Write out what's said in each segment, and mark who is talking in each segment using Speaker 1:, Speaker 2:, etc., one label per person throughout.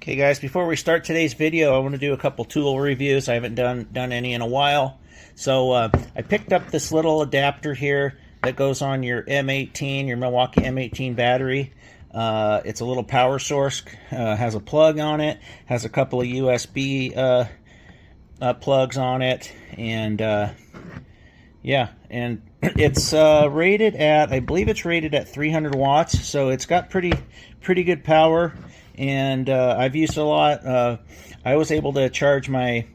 Speaker 1: Okay guys, before we start today's video, I want to do a couple tool reviews. I haven't done any in a while. So I picked up this little adapter here that goes on your M18, your Milwaukee M18 battery. It's a little power source, has a plug on it, has a couple of USB plugs on it, and yeah, and it's rated at, I believe it's rated at 300 watts, so it's got pretty good power. And I've used a lot. I was able to charge my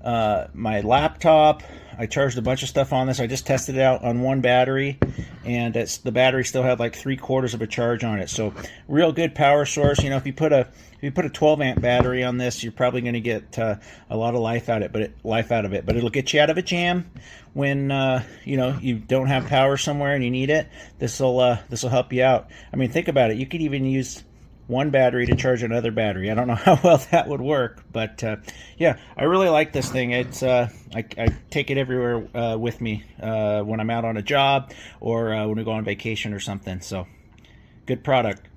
Speaker 1: my laptop. I charged a bunch of stuff on this. I just tested it out on one battery, and the battery still had like 3/4 of a charge on it. So real good power source. You know, if you put a 12 amp battery on this, you're probably going to get a lot of life out of it. But it'll get you out of a jam when you know, you don't have power somewhere and you need it. This will help you out. I mean, think about it. You could even use one battery to charge another battery. I don't know how well that would work, but yeah, I really like this thing. It's I take it everywhere with me when I'm out on a job or when we go on vacation or something. So good product.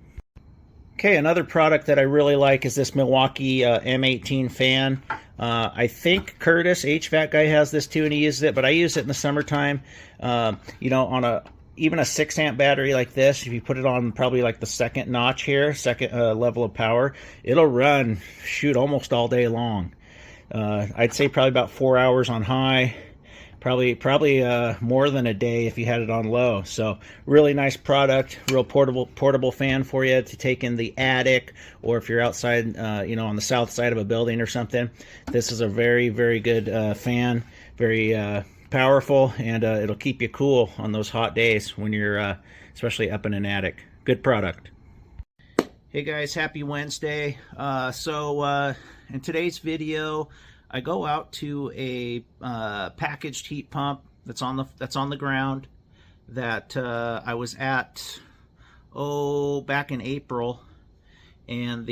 Speaker 1: Okay, another product that I really like is this Milwaukee M18 fan. I think Curtis, HVAC guy, has this too, and he uses it, but I use it in the summertime. You know, on even a 6 amp battery like this, if you put it on probably like the second notch here, second level of power, it'll run, shoot, almost all day long. I'd say probably about 4 hours on high, probably more than a day if you had it on low. So really nice product, real portable fan for you to take in the attic, or if you're outside, you know, on the south side of a building or something. This is a very good fan, very powerful, and it'll keep you cool on those hot days when you're especially up in an attic. Good product. Hey guys, happy Wednesday. So in today's video, I go out to a packaged heat pump that's on the ground that I was at back in April, and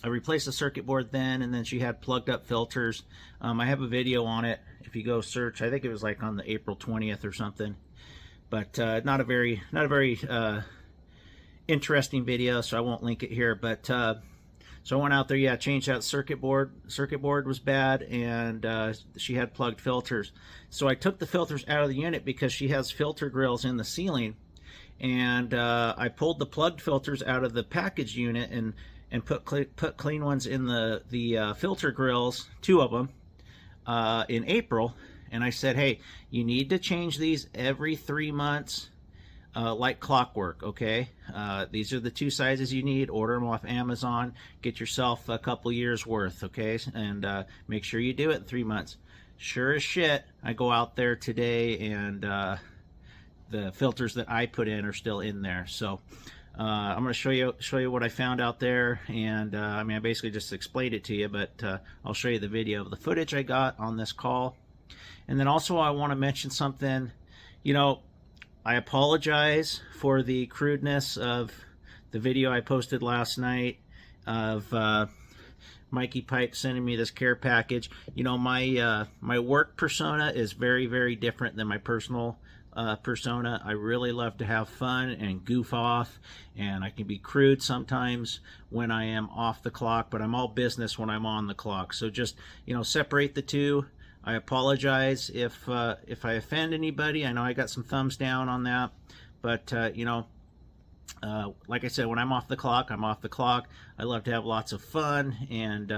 Speaker 1: I replaced the circuit board then, and then she had plugged up filters. I have a video on it. If you go search, I think it was like on the April 20th or something. But not a very interesting video, so I won't link it here. But so I went out there, yeah, changed out circuit board. Circuit board was bad, and she had plugged filters. So I took the filters out of the unit because she has filter grills in the ceiling, and I pulled the plugged filters out of the package unit and put clean ones in the filter grills, 2 of them, in April. And I said, hey, you need to change these every 3 months, like clockwork, okay? These are the 2 sizes you need. Order them off Amazon. Get yourself a couple years worth, okay? And make sure you do it in 3 months. Sure as shit, I go out there today, and the filters that I put in are still in there. So I'm going to show you what I found out there, and I mean, I basically just explained it to you, but I'll show you the video of the footage I got on this call. And then also I want to mention something. You know, I apologize for the crudeness of the video I posted last night of Mikey Pike sending me this care package. You know, my my work persona is very different than my personal persona. I really love to have fun and goof off, and I can be crude sometimes when I am off the clock, but I'm all business when I'm on the clock. So just, you know, separate the two. I apologize if I offend anybody. I know I got some thumbs down on that, but you know, like I said, when I'm off the clock, I'm off the clock. I love to have lots of fun and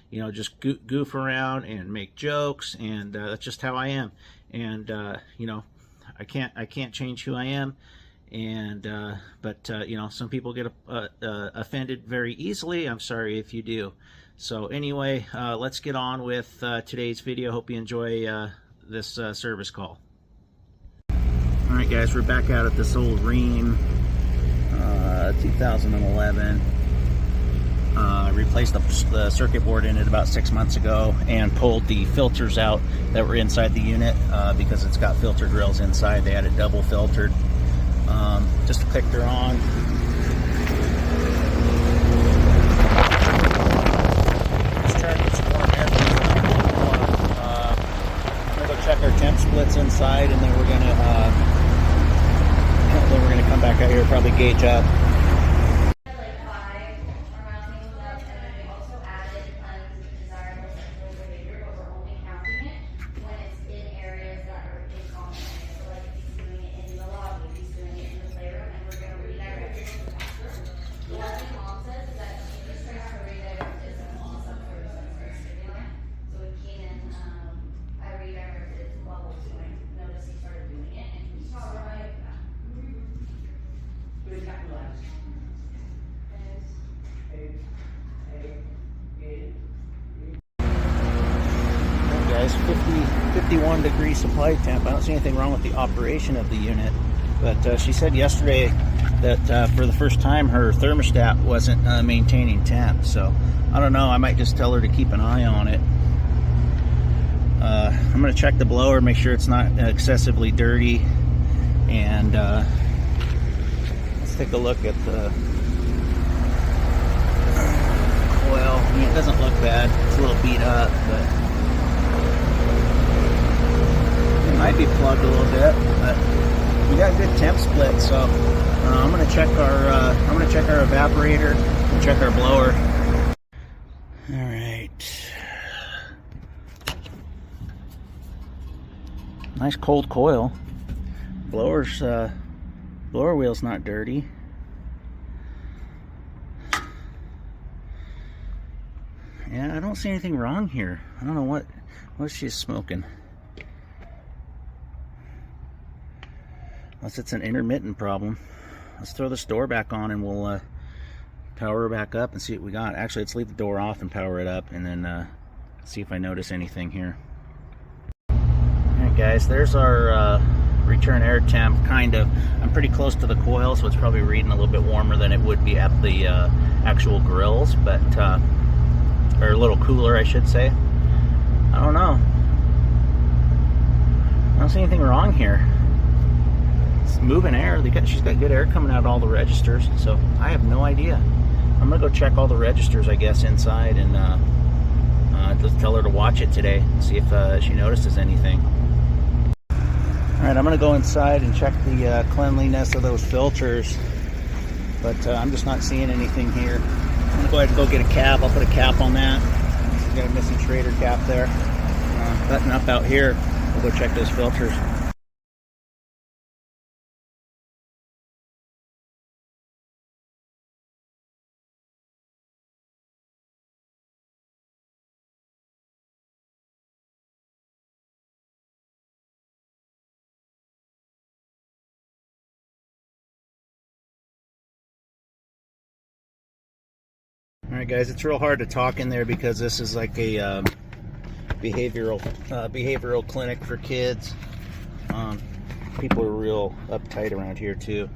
Speaker 1: you know, just goof around and make jokes, and that's just how I am. And you know, I can't change who I am, and but you know, some people get offended very easly. I'm sorry if you do. So anyway, let's get on with today's video. Hope you enjoy this service call. All right, guys, we're back out at this old Rheem 2011. Replaced the circuit board in it about 6 months ago, and pulled the filters out that were inside the unit because it's got filter grills inside. They had it double filtered. Just clicked her on. Just charging some more air. We're gonna go check our temp splits inside, and then we're gonna come back out here, probably gauge up. 51 degree supply temp. I don't see anything wrong with the operation of the unit, but she said yesterday that for the first time her thermostat wasn't maintaining temp. So I don't know, I might just tell her to keep an eye on it. I'm going to check the blower, make sure it's not excessively dirty, and let's take a look at the coil. I mean, it doesn't look bad, it's a little beat up, but it might be plugged a little bit, but we got good temp split. So I'm going to check our evaporator and check our blower. All right. Nice cold coil. Blower wheel's not dirty. Yeah, I don't see anything wrong here. I don't know what she's smoking. Unless it's an intermittent problem. Let's throw this door back on and we'll power her back up and see what we got. Actually, let's leave the door off and power it up, and then see if I notice anything here. Alright guys, there's our return air temp. Kind of. I'm pretty close to the coil, so it's probably reading a little bit warmer than it would be at the actual grills, but or a little cooler, I should say. I don't know. I don't see anything wrong here. It's moving air. She's got good air coming out of all the registers, so I have no idea. I'm gonna go check all the registers, I guess, inside, and just tell her to watch it today, see if she notices anything. Alright, I'm gonna go inside and check the cleanliness of those filters, but I'm just not seeing anything here. I'm gonna go ahead and go get a cap. I'll put a cap on that. She's got a missing Schrader cap there. Button up out here. We'll go check those filters. Alright guys, it's real hard to talk in there because this is like a behavioral clinic for kids. People are real uptight around here too.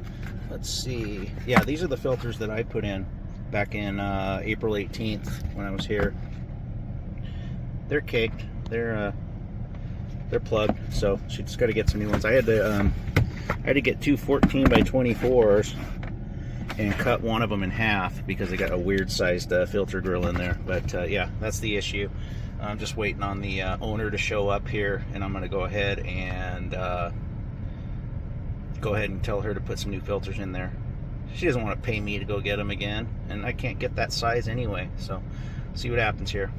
Speaker 1: Let's see. Yeah, these are the filters that I put in back in April 18th when I was here. They're caked. They're plugged, so she just got to get some new ones. I had to get two 14 by 24s and cut one of them in half because they got a weird sized filter grill in there. But yeah, that's the issue. I'm just waiting on the owner to show up here, and I'm going to go ahead and tell her to put some new filters in there. She doesn't want to pay me to go get them again, and I can't get that size anyway, so see what happens here.